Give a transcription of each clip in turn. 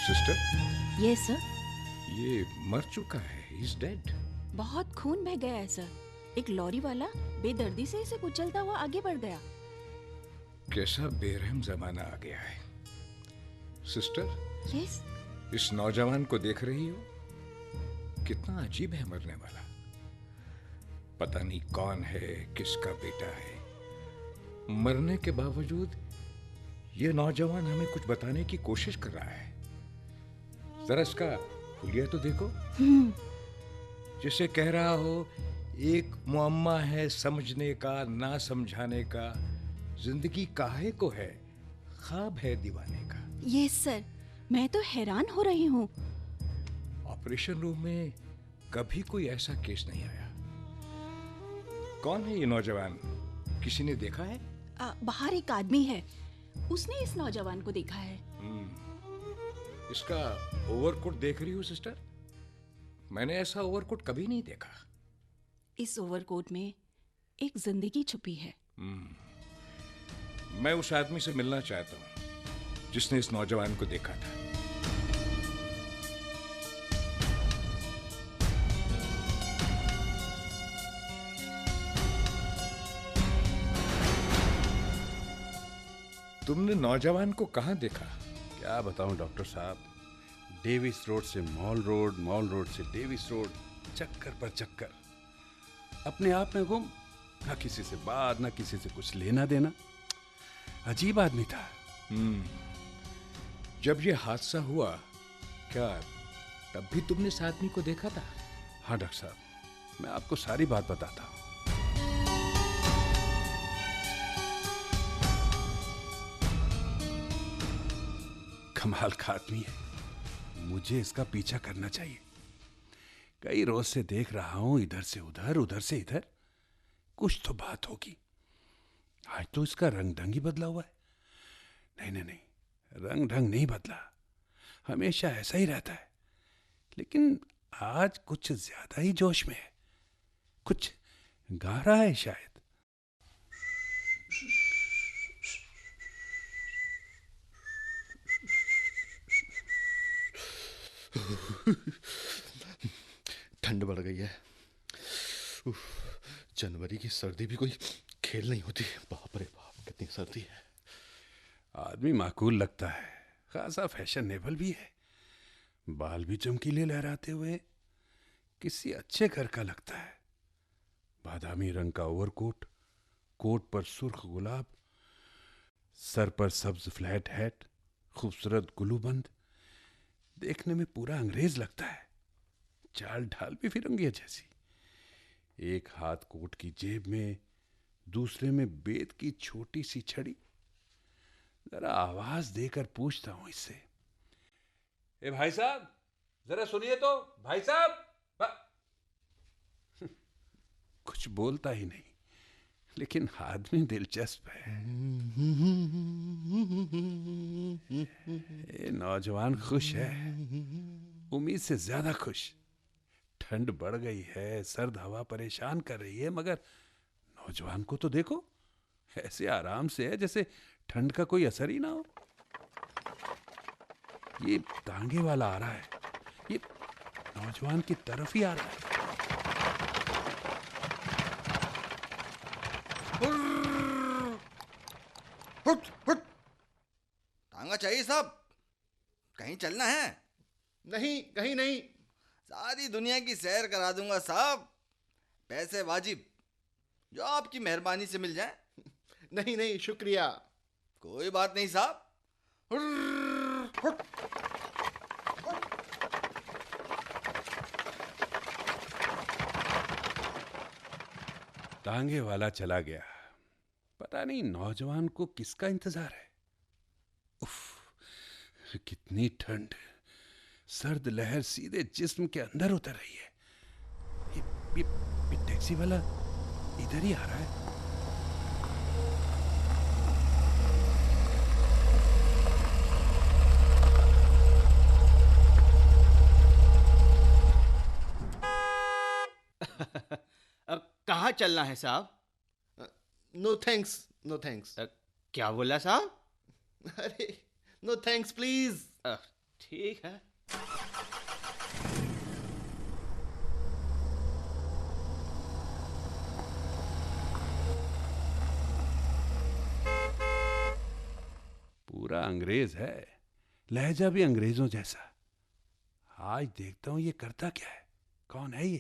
Sister, ये sir, ये मर चुका है, ही इज डेड। बहुत खून बह गया है सर। एक लॉरी वाला बेदर्दी से इसे कुचलता हुआ आगे बढ़ गया। कैसा बेरहम जमाना आ गया है। Sister, yes. इस नौजवान को देख रही हो? कितना अजीब है मरने वाला। पता नहीं कौन है, किसका बेटा है। मरने के बावजूद ये नौजवान हमें कुछ बताने की कोशिश कर रहा है। जरा इसका हुलिया तो देखो। जिसे कह रहा हो एक मुअम्मा है समझने का ना समझाने का, जिंदगी काहे को है, ख्वाब है दीवाने का। यस सर, मैं तो हैरान हो रही हूँ। ऑपरेशन रूम में कभी कोई ऐसा केस नहीं आया। कौन है ये नौजवान, किसी ने देखा है? बाहर एक आदमी है, उसने इस नौजवान को देखा है। इसका ओवरकोट देख रही हो सिस्टर? मैंने ऐसा ओवरकोट कभी नहीं देखा। इस ओवरकोट में एक जिंदगी छुपी है। मैं उस आदमी से मिलना चाहता हूं जिसने इस नौजवान को देखा था। तुमने नौजवान को कहां देखा? क्या बताऊं डॉक्टर साहब, डेविस रोड से मॉल रोड, मॉल रोड से डेविस रोड, चक्कर पर चक्कर, अपने आप में गुम, ना किसी से बात, ना किसी से कुछ लेना देना। अजीब आदमी था। जब ये हादसा हुआ, क्या तब भी तुमने इस आदमी को देखा था? हाँ डॉक्टर साहब, मैं आपको सारी बात बताता हूँ। कमाल का आदमी है, मुझे इसका पीछा करना चाहिए। कई रोज से देख रहा हूं, इधर से उधर, उधर से इधर, कुछ तो बात होगी। आज तो इसका रंग ढंग ही बदला हुआ है। नहीं नहीं नहीं, रंग ढंग नहीं बदला, हमेशा ऐसा ही रहता है, लेकिन आज कुछ ज्यादा ही जोश में है। कुछ गा रहा है शायद। ठंड बढ़ गई है। जनवरी की सर्दी भी कोई खेल नहीं होती। बाप रे बाप, कितनी सर्दी है। आदमी माकूल लगता है, खासा फैशनेबल भी है, बाल भी चमकीले लहराते हुए किसी अच्छे घर का लगता है। बादामी रंग का ओवरकोट, कोट पर सुर्ख गुलाब, सर पर सब्ज फ्लैट हैट, खूबसूरत गुलूबंद, देखने में पूरा अंग्रेज लगता है। चाल ढाल भी फिरंगी जैसी। एक हाथ कोट की जेब में, दूसरे में बेत की छोटी सी छड़ी। जरा आवाज देकर पूछता हूं इससे, ए भाई साहब, जरा सुनिए तो, भाई साहब। कुछ बोलता ही नहीं, लेकिन आदमी दिलचस्प है। ये नौजवान खुश है, उम्मीद से ज्यादा खुश। ठंड बढ़ गई है, सर्द हवा परेशान कर रही है, मगर नौजवान को तो देखो, ऐसे आराम से है जैसे ठंड का कोई असर ही ना हो। ये तांगे वाला आ रहा है, ये नौजवान की तरफ ही आ रहा है। हुट हुट, टांगा चाहिए साहब, कहीं चलना है? नहीं, कहीं नहीं। सारी दुनिया की सैर करा दूंगा साहब, पैसे वाजिब, जो आपकी मेहरबानी से मिल जाए। नहीं नहीं, शुक्रिया। कोई बात नहीं साहब। हुट, हुट। तांगे वाला चला गया। पता नहीं नौजवान को किसका इंतजार है। उफ, कितनी ठंड, सर्द लहर सीधे जिस्म के अंदर उतर रही है। ये टैक्सी वाला इधर ही आ रहा है। कहाँ चलना है साहब? No thanks, no thanks. क्या बोला साहब? अरे नो थैंक्स प्लीज। ठीक है। पूरा अंग्रेज है, लहजा भी अंग्रेजों जैसा। आज देखता हूं ये करता क्या है, कौन है ये?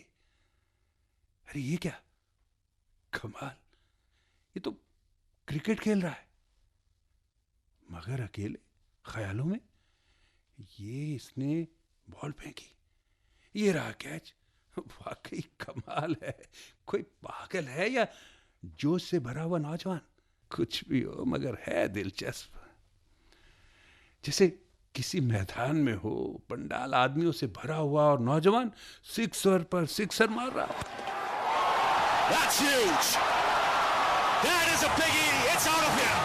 अरे ये क्या कमाल, ये तो क्रिकेट खेल रहा है, मगर अकेले ख्यालों में। ये इसने बॉल फेंकी, ये रहा कैच। वाकई कमाल है, कोई पागल है या जोश से भरा हुआ नौजवान? कुछ भी हो मगर है दिलचस्प। जैसे किसी मैदान में हो, पंडाल आदमियों से भरा हुआ और नौजवान सिक्सर पर सिक्सर मार रहा। That's huge. That is a biggie. It's out of here.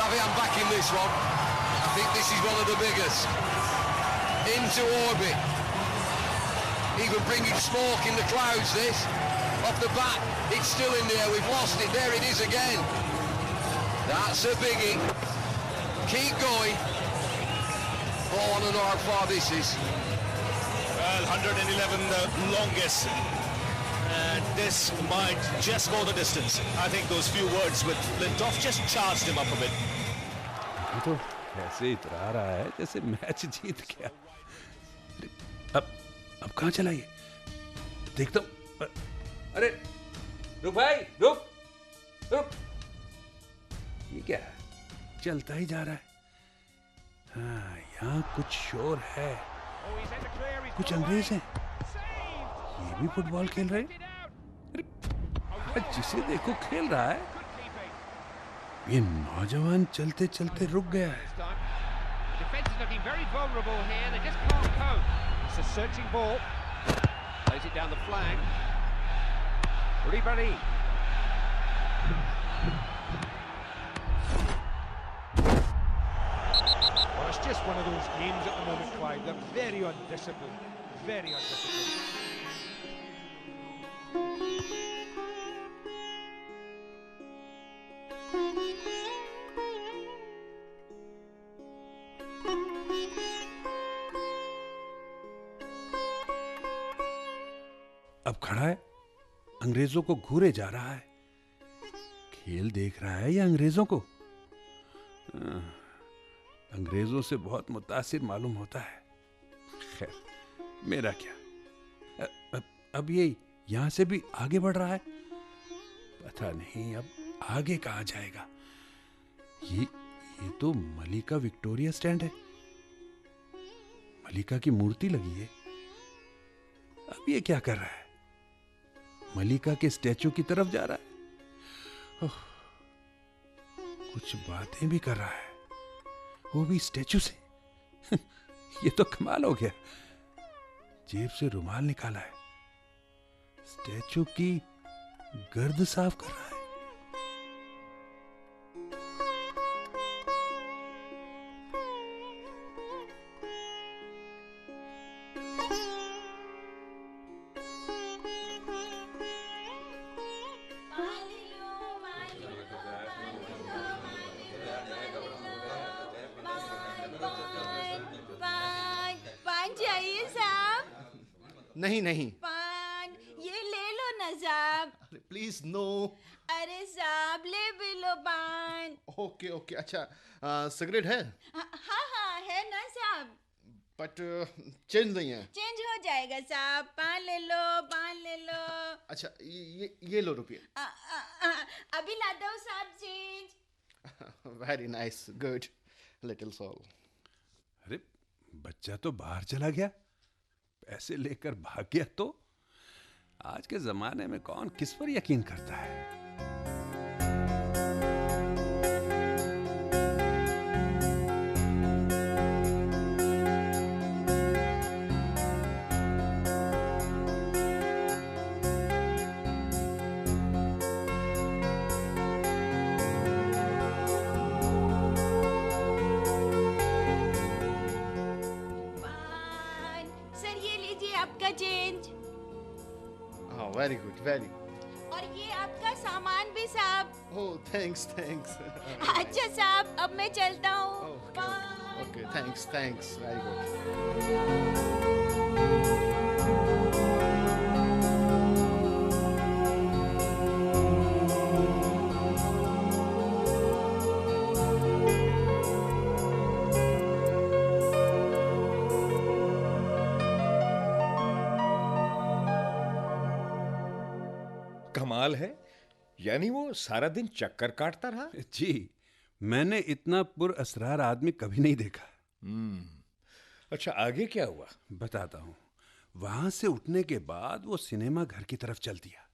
Ravi, I'm backing this one. I think this is one of the biggest. Into orbit. Even bringing smoke in the clouds, this. Off the bat, it's still in there. We've lost it. There it is again. That's a biggie. Keep going. Oh, I don't know how far this is. Well, 111 the longest. And this might just go the distance. I think those few words with Flintoff just charged him up a bit. ये तो ऐसे इतरा रहा है जैसे match जीत गया। अरे, अब कहाँ चला ये? देखता हूँ। अरे रुक भाई, रुक रुक। ये क्या है? चलता ही जा रहा है। हाँ, यहाँ कुछ शोर है, कुछ अंग्रेज हैं, ये भी फुटबॉल खेल रहे हैं। अरे जिसे देखो खेल रहा है। ये नौजवान चलते चलते रुक गया है। Well, it's just one of those games at the moment, Clive. They're very undisciplined. Very undisciplined. अब खड़ा है, अंग्रेजों को घूरे जा रहा है। खेल देख रहा है या अंग्रेजों को? अंग्रेजों से बहुत मुतासिर मालूम होता है। खैर, मेरा क्या। अब ये यहां से भी आगे बढ़ रहा है। पता नहीं अब आगे कहां जाएगा। ये तो मलिका विक्टोरिया स्टैंड है। मलिका की मूर्ति लगी है। अब ये क्या कर रहा है? मलिका के स्टैचू की तरफ जा रहा है। कुछ बातें भी कर रहा है, वो भी स्टैचू से। ये तो कमाल हो गया। जेब से रुमाल निकाला है, स्टैचू की गर्द साफ कर रहा है। नहीं नहीं पान ये ले लो ना साहब। Please no. अरे साहब ले भी लो पान। ओके ओके, अच्छा सिगरेट है? हाँ हाँ है ना साहब। बट चेंज नहीं है। चेंज हो जाएगा साहब। पान ले लो, पान ले लो। अच्छा ये लो रुपये। अभी लाता हूँ साहब change. Very nice, good, little soul. अरे बच्चा तो बाहर चला गया, पैसे लेकर भाग गया। तो आज के जमाने में कौन किस पर यकीन करता है? आपका चेंज। Very good, very. और ये आपका सामान भी साहब। ओह थैंक्स थैंक्स। अच्छा साहब, अब मैं चलता हूँ। Okay thanks thanks very good. कमाल है, यानी वो सारा दिन चक्कर काटता रहा। जी, मैंने इतना पुरअसरार आदमी कभी नहीं देखा। अच्छा, आगे क्या हुआ? बताता हूँ। वहां से उठने के बाद वो सिनेमा घर की तरफ चल दिया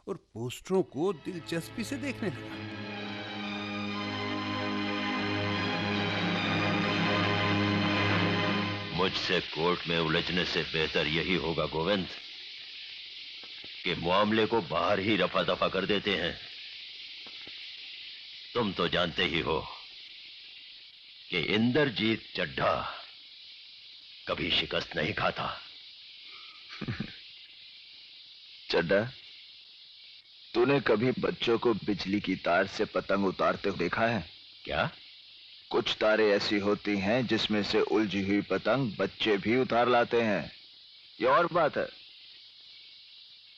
और पोस्टरों को दिलचस्पी से देखने लगा। मुझसे कोर्ट में उलझने से बेहतर यही होगा गोविंद कि मामले को बाहर ही रफा दफा कर देते हैं। तुम तो जानते ही हो कि इंद्रजीत चड्ढा कभी शिकस्त नहीं खाता। चड्ढा, तूने कभी बच्चों को बिजली की तार से पतंग उतारते हुए देखा है? क्या? कुछ तारें ऐसी होती हैं जिसमें से उलझी हुई पतंग बच्चे भी उतार लाते हैं। ये और बात है,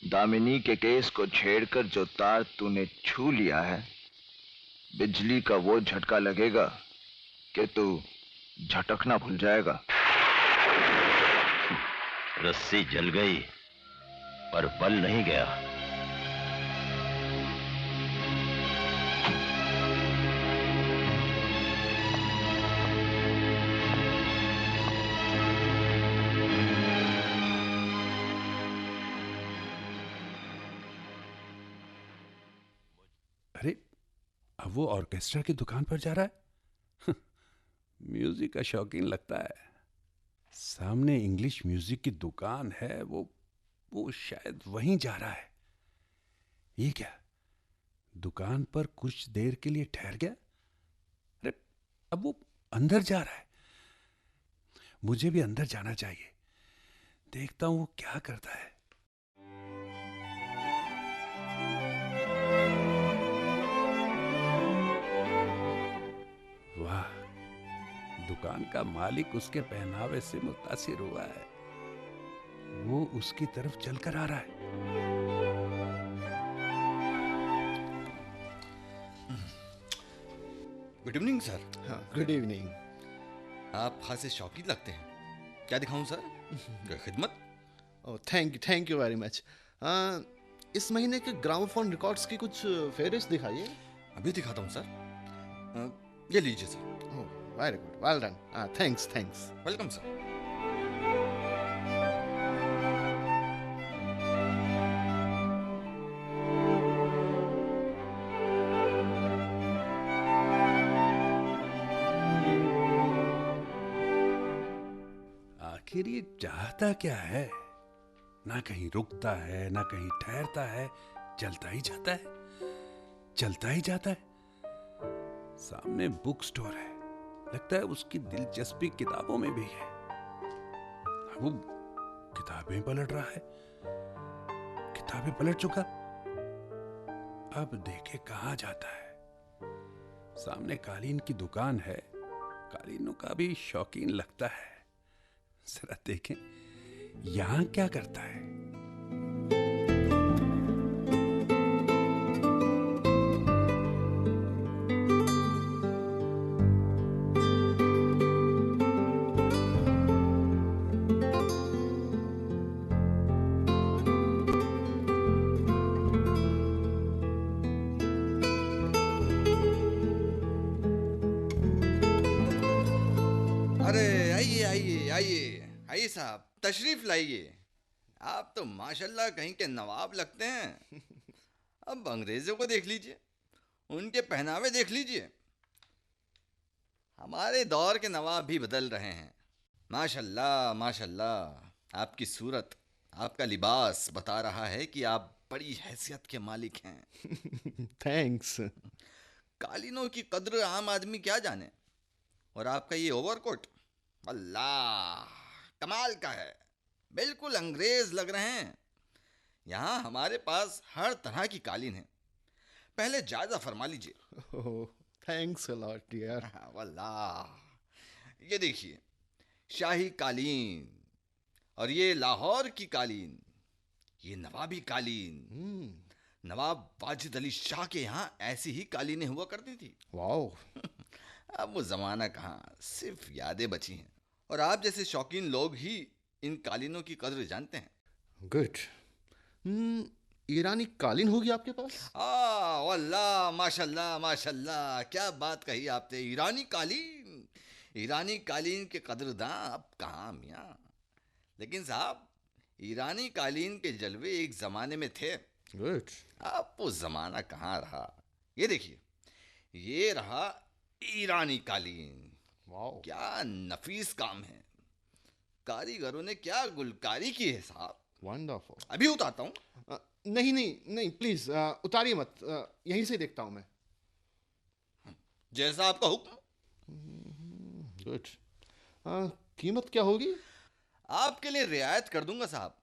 दामिनी के केस को छेड़कर जो तार तूने छू लिया है, बिजली का वो झटका लगेगा कि तू झटकना भूल जाएगा। रस्सी जल गई पर बल नहीं गया। अरे, अब वो ऑर्केस्ट्रा की दुकान पर जा रहा है। म्यूजिक का शौकीन लगता है। सामने इंग्लिश म्यूजिक की दुकान है, वो शायद वहीं जा रहा है। ये क्या, दुकान पर कुछ देर के लिए ठहर गया? अरे, अब वो अंदर जा रहा है। मुझे भी अंदर जाना चाहिए, देखता हूं वो क्या करता है। वाह, दुकान का मालिक उसके पहनावे से मुतासिर हुआ है। वो उसकी तरफ चलकर आ रहा है। Good evening sir. हाँ, गुड इवनिंग। आप खासे शौकीन लगते हैं। क्या दिखाऊं सर? कोई खिदमत? Oh thank you very much. इस महीने के ग्रामोफोन रिकॉर्ड्स की कुछ फेहरिस्त दिखाइए। अभी दिखाता हूं सर। ये लीजिए sir. Oh very good, well done. Thanks. Welcome sir. आखिर ये चाहता क्या है? ना कहीं रुकता है, ना कहीं ठहरता है, चलता ही जाता है। सामने बुक स्टोर है, लगता है उसकी दिलचस्पी किताबों में भी है। वो किताबें पलट रहा है, किताबें पलट चुका। अब देखे कहाँ जाता है। सामने कालीन की दुकान है, कालीनों का भी शौकीन लगता है। जरा देखें यहां क्या करता है। अरे आइए साहब, तशरीफ लाइए। आप तो माशाल्लाह कहीं के नवाब लगते हैं। अब अंग्रेजों को देख लीजिए, उनके पहनावे देख लीजिए। हमारे दौर के नवाब भी बदल रहे हैं। माशाल्लाह, आपकी सूरत, आपका लिबास बता रहा है कि आप बड़ी हैसियत के मालिक हैं। थैंक्स। कालीनों की कद्र आम आदमी क्या जाने। और आपका ये ओवरकोट, अल्लाह कमाल का है, बिल्कुल अंग्रेज लग रहे हैं। यहाँ हमारे पास हर तरह की कालीन है, पहले जायजा फरमा लीजिए। ओह, थैंक्स अ लॉट डियर। वल्लाह, ये देखिए, शाही कालीन, और ये लाहौर की कालीन, ये नवाबी कालीन। नवाब वाजिद अली शाह के यहाँ ऐसी ही कालीनें हुआ करती थी। वाओ। अब वो जमाना कहाँ, सिर्फ यादें बची हैं, और आप जैसे शौकीन लोग ही इन कालीनों की कद्र जानते हैं। गुड। ईरानी कालीन होगी आपके पास? वल्लाह, माशाल्लाह माशाल्लाह, क्या बात कही आपने। ईरानी कालीन, ईरानी कालीन के कदरदां अब कहाँ मियाँ। लेकिन साहब, ईरानी कालीन के जलवे एक जमाने में थे। गुड। अब वो जमाना कहाँ रहा। ये देखिए, ये रहा ईरानी कालीन। वाओ, क्या नफीस काम है, कारीगरों ने क्या गुलकारी की है साहब। वंडरफुल। अभी उतारता हूँ। नहीं नहीं नहीं, प्लीज उतारिए मत, यहीं से देखता हूँ मैं। जैसा आपका हुक्म। गुड। कीमत क्या होगी? आपके लिए रियायत कर दूंगा साहब,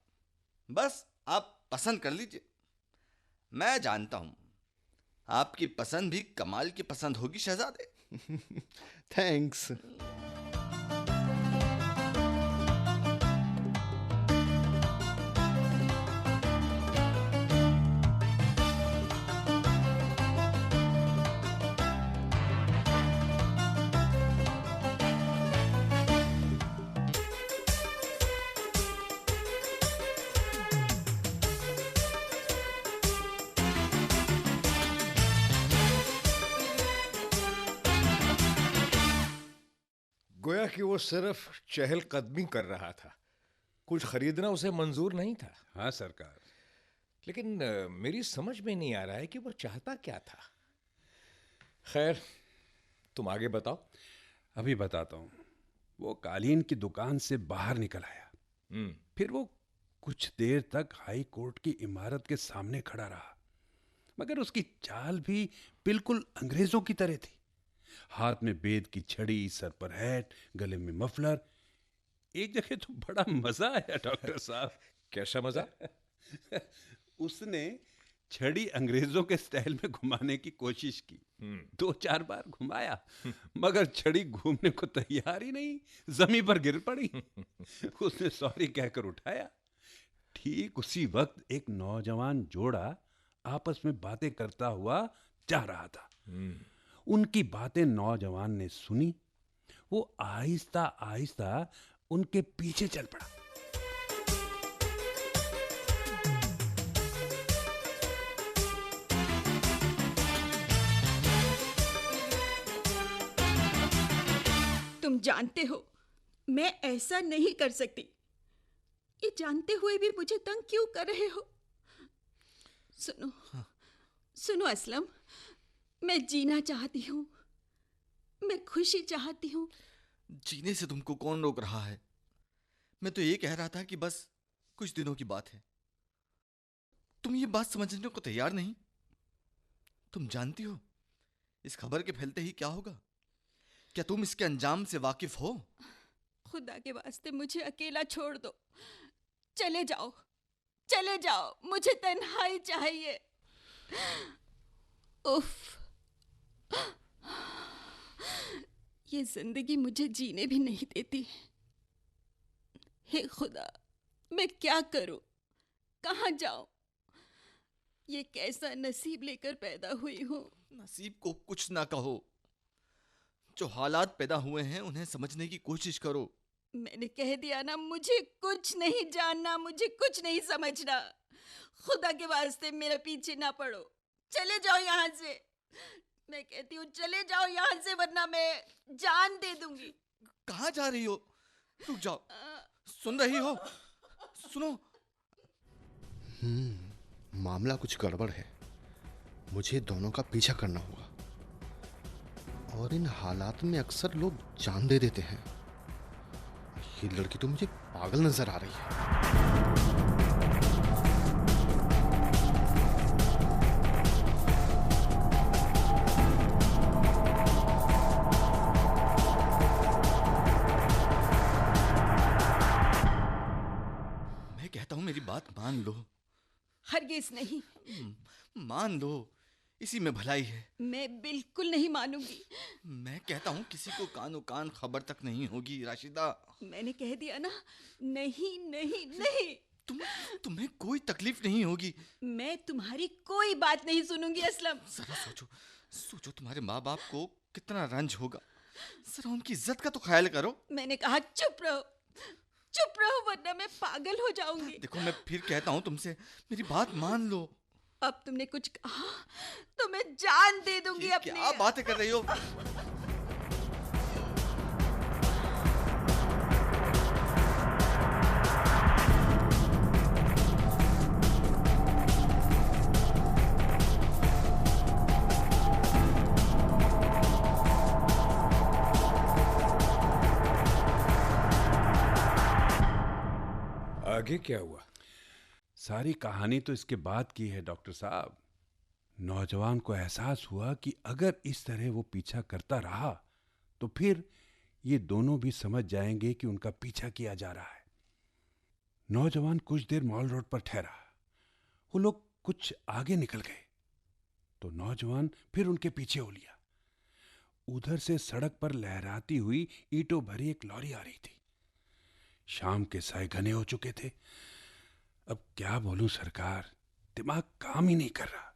बस आप पसंद कर लीजिए। मैं जानता हूं आपकी पसंद भी कमाल की पसंद होगी शहजादे। थैंक्स। गोया कि वो सिर्फ चहलकदमी कर रहा था, कुछ खरीदना उसे मंजूर नहीं था। हाँ सरकार। लेकिन मेरी समझ में नहीं आ रहा है कि वो चाहता क्या था। खैर, तुम आगे बताओ। अभी बताता हूँ। वो कालीन की दुकान से बाहर निकल आया। फिर वो कुछ देर तक हाई कोर्ट की इमारत के सामने खड़ा रहा, मगर उसकी चाल भी बिल्कुल अंग्रेजों की तरह थी। हाथ में बेद की छड़ी, सर पर हैट, गले में मफलर। एक जगह तो बड़ा मजा आया डॉक्टर साहब। कैसा मजा? उसने छड़ी अंग्रेजों के स्टाइल में घुमाने की कोशिश की। 2-4 बार घुमाया, मगर छड़ी घूमने को तैयार ही नहीं, जमीन पर गिर पड़ी। उसने सॉरी कहकर उठाया। ठीक उसी वक्त एक नौजवान जोड़ा आपस में बातें करता हुआ जा रहा था। उनकी बातें नौजवान ने सुनी। वो आहिस्ता आहिस्ता उनके पीछे चल पड़ा। तुम जानते हो मैं ऐसा नहीं कर सकती। ये जानते हुए भी मुझे तंग क्यों कर रहे हो? सुनो, सुनो असलम, मैं जीना चाहती हूँ, मैं खुशी चाहती हूँ। जीने से तुमको कौन रोक रहा है? मैं तो ये कह रहा था कि बस कुछ दिनों की बात है। तुम ये बात समझने को तैयार नहीं। तुम जानती हो इस खबर के फैलते ही क्या होगा? क्या तुम इसके अंजाम से वाकिफ हो? खुदा के वास्ते मुझे अकेला छोड़ दो। चले जाओ, चले जाओ, मुझे तन्हाई चाहिए। उफ, ये जिंदगी मुझे जीने भी नहीं देती। हे खुदा, मैं क्या करूं? कहाँ जाऊं? ये कैसा नसीब लेकर पैदा हुई हूं। नसीब को कुछ ना कहो। जो हालात पैदा हुए हैं उन्हें समझने की कोशिश करो। मैंने कह दिया ना, मुझे कुछ नहीं जानना, मुझे कुछ नहीं समझना। खुदा के वास्ते मेरे पीछे ना पड़ो। चले जाओ यहाँ से। मैं कहती हूँ चले जाओ यहाँ से, वरना मैं जान दे दूंगी। कहाँ जा रही हो? रुक जाओ। सुन रही हो? सुनो। मामला कुछ गड़बड़ है। मुझे दोनों का पीछा करना होगा। और इन हालात में अक्सर लोग जान दे देते हैं। ये लड़की तो मुझे पागल नजर आ रही है। मैं कहता हूं मेरी बात मान लो। हरगिज नहीं। मान लो। इसी में भलाई है। मैं बिल्कुल नहीं मानूंगी। मैं कहता हूँ किसी को कानो कान खबर तक नहीं होगी राशिदा। मैंने कह दिया ना, नहीं नहीं नहीं। तुम्हें कोई तकलीफ नहीं होगी। मैं तुम्हारी कोई बात नहीं सुनूंगी असलम। जरा सोचो तुम्हारे माँ बाप को कितना रंज होगा। जरा उनकी इज्जत का तो ख्याल करो। मैंने कहा चुप रहो वरना मैं पागल हो जाऊंगी। देखो मैं फिर कहता हूँ तुमसे, मेरी बात मान लो। अब तुमने कुछ कहा तो मैं जान दे दूंगी अपनी। क्या बातें कर रही हो? आगे क्या हुआ? सारी कहानी तो इसके बाद की है डॉक्टर साहब। नौजवान को एहसास हुआ कि अगर इस तरह वो पीछा करता रहा तो फिर ये दोनों भी समझ जाएंगे कि उनका पीछा किया जा रहा है। नौजवान कुछ देर मॉल रोड पर ठहरा। वो लोग कुछ आगे निकल गए तो नौजवान फिर उनके पीछे हो लिया। उधर से सड़क पर लहराती हुई ईंटों भरी एक लॉरी आ रही थी। शाम के साए घने हो चुके थे। अब क्या बोलूं सरकार, दिमाग काम ही नहीं कर रहा।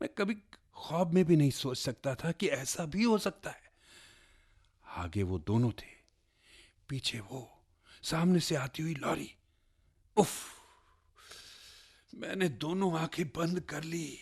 मैं कभी ख्वाब में भी नहीं सोच सकता था कि ऐसा भी हो सकता है। आगे वो दोनों थे, पीछे वो, सामने से आती हुई लॉरी। उफ! मैंने दोनों आंखें बंद कर ली।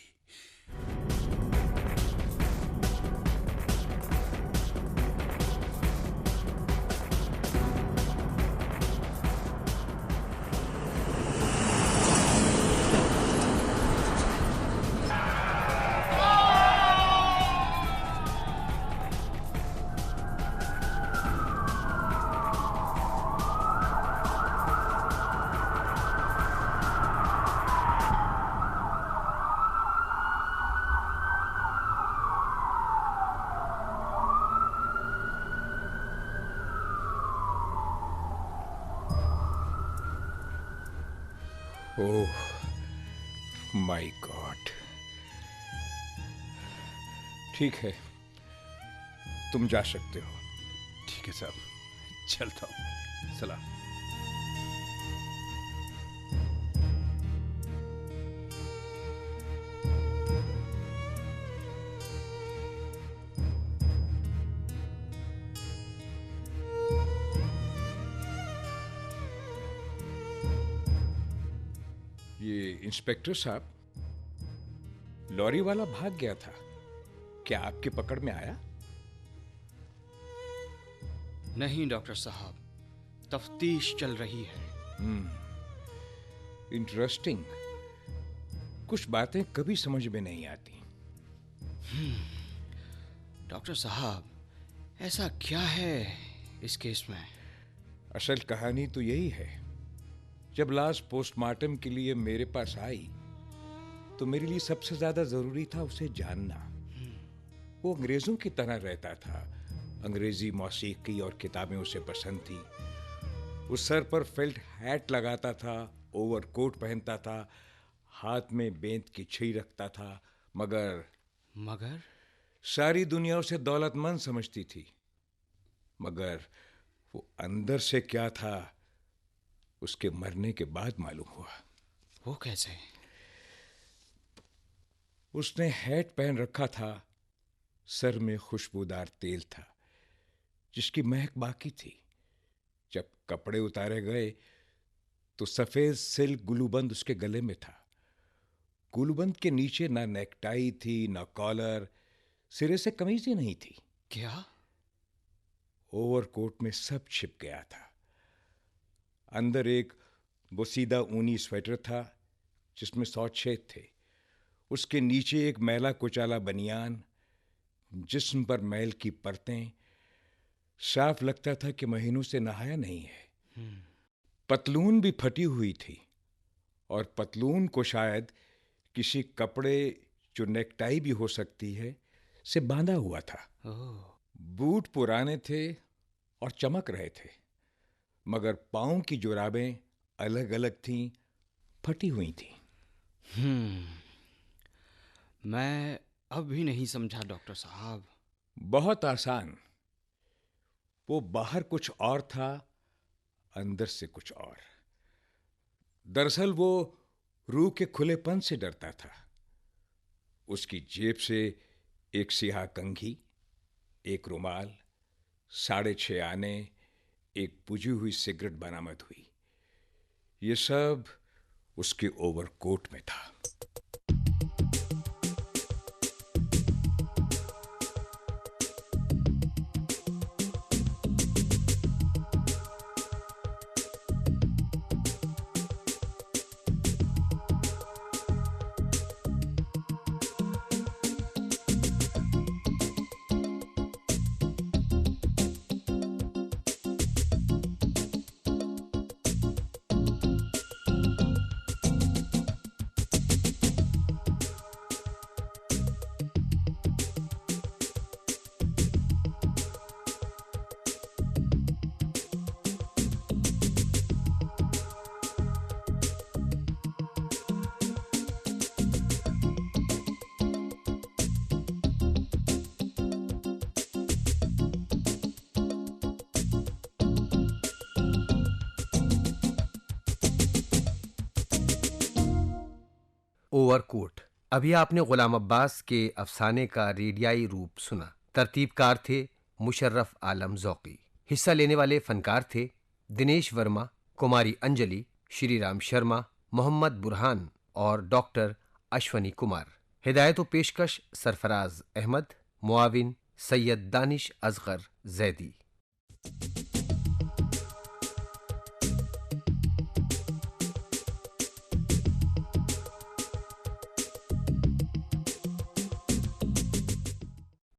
Oh my God. ठीक है, तुम जा सकते हो। ठीक है साहब, चलता हूं। सलाम। ये इंस्पेक्टर साहब, लॉरी वाला भाग गया था, क्या आपकी पकड़ में आया? नहीं डॉक्टर साहब, तफ्तीश चल रही है। इंटरेस्टिंग। कुछ बातें कभी समझ में नहीं आती। डॉक्टर साहब, ऐसा क्या है इस केस में? असल कहानी तो यही है। जब लाश पोस्टमार्टम के लिए मेरे पास आई तो मेरे लिए सबसे ज्यादा जरूरी था उसे जानना। वो अंग्रेजों की तरह रहता था। अंग्रेजी मौसीकी और किताबें उसे पसंद थी। उस सर पर फेल्ट हैट लगाता था, ओवरकोट पहनता था, हाथ में बेंत की छड़ी रखता था। मगर सारी दुनिया उसे दौलतमंद समझती थी। मगर वो अंदर से क्या था, उसके मरने के बाद मालूम हुआ। वो कैसे? उसने हैट पहन रखा था, सर में खुशबूदार तेल था जिसकी महक बाकी थी। जब कपड़े उतारे गए तो सफेद सिल्क गुलूबंद उसके गले में था। गुलूबंद के नीचे ना नेकटाई थी, ना कॉलर, सिरे से कमीज ही नहीं थी। क्या? ओवरकोट में सब छिप गया था। अंदर एक बोसीदा ऊनी स्वेटर था जिसमें 100 छेद थे। उसके नीचे एक मैला कुचाला बनियान, जिस्म पर मैल की परतें। साफ लगता था कि महीनों से नहाया नहीं है। पतलून भी फटी हुई थी और पतलून को शायद किसी कपड़े, जो नेकटाई भी हो सकती है, से बांधा हुआ था। बूट पुराने थे और चमक रहे थे, मगर पांव की जुराबें अलग अलग थीं, फटी हुई थीं। मैं अब भी नहीं समझा डॉक्टर साहब। बहुत आसान। वो बाहर कुछ और था, अंदर से कुछ और। दरअसल वो रूह के खुलेपन से डरता था। उसकी जेब से एक सियाह कंघी, एक रुमाल, 6.5 आने, एक बुझी हुई सिगरेट बरामद हुई। ये सब उसके ओवरकोट में था। ओवरकोट। अभी आपने गुलाम अब्बास के अफसाने का रेडियाई रूप सुना। तरतीबकार थे मुशर्रफ आलम ज़ौक़ी। हिस्सा लेने वाले फनकार थे दिनेश वर्मा, कुमारी अंजलि, श्रीराम शर्मा, मोहम्मद बुरहान और डॉक्टर अश्वनी कुमार। हिदायत व पेशकश सरफराज अहमद, मुआविन सैयद दानिश असगर जैदी।